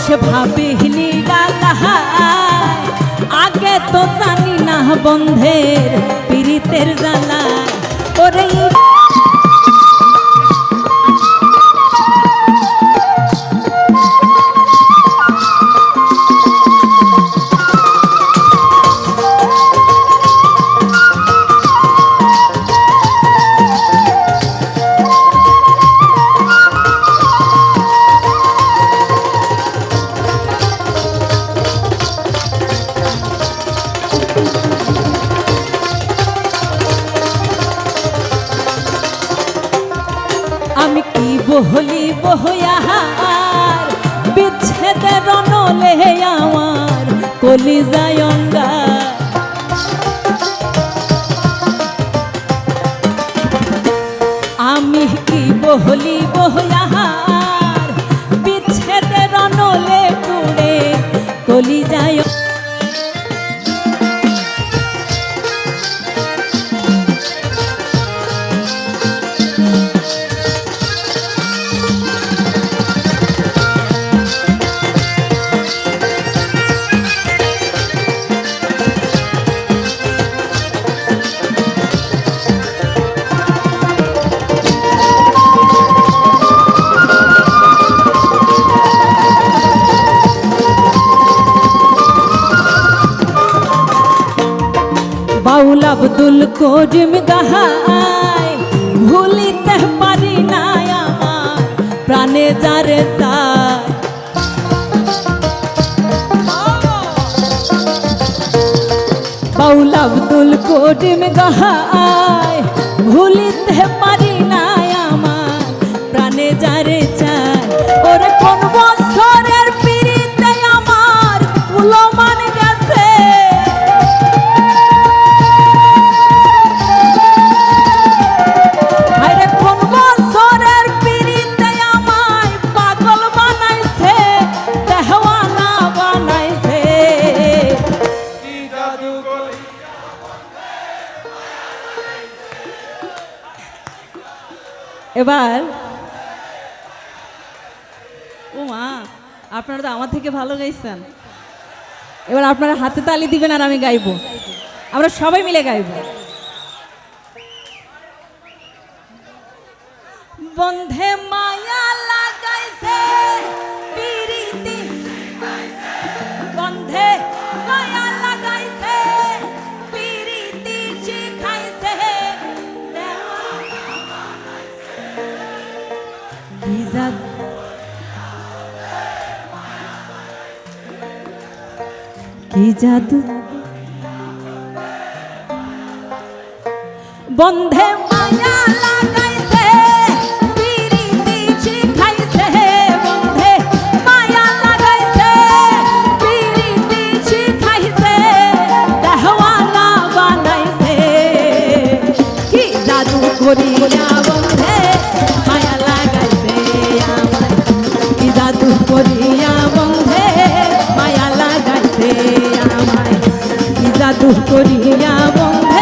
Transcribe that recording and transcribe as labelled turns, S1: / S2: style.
S1: বসে ভাবিলি গালায় আগে তো জানি না বন্ধের পীড়িতের জ্বালায় ওরে আমি কি বহলি বহয়ার বিচ্ছেদের নলে আমার কলিজায় অঙ্গার আমি কি বহলি বহয়ার বিচ্ছেদের নলে পুড়ে কলিজায় বাউল আব্দুল করিম গাহাই ভুলিতে পারি না আমার প্রাণে যারে তাই বাউল আব্দুল করিম গাহাই ভুলিতে পারি না আমার প্রাণে যারে চাই ওরে কোন বছরের পিড়িতে আমার উলমান গেছে এবার ও মা আপনারা তো আমার থেকে ভালো গাইছেন এবার আপনারা হাতে তালি দিবেন আর আমি গাইবো আমরা সবাই মিলে গাইবো বন্ধে মায়া লাগাইছে পিরিতি বন্ধে মায়া লাগাইছে পিরিতি শিখাইছে কি জাদু বন্ধে মায়া লাগাইছে পিরিতি শিখাইছে বন্ধে মায়া লাগাইছে পিরিতি শিখাইছে দেহওয়ালা বানাইছে কি জাদু করিয়া বন্ধে মায়া লাগাইছে আমার কি জাদু করিয়া বন্ধে মায়া লাগাইছে আমায় কি জাদু করিয়া বন্ধে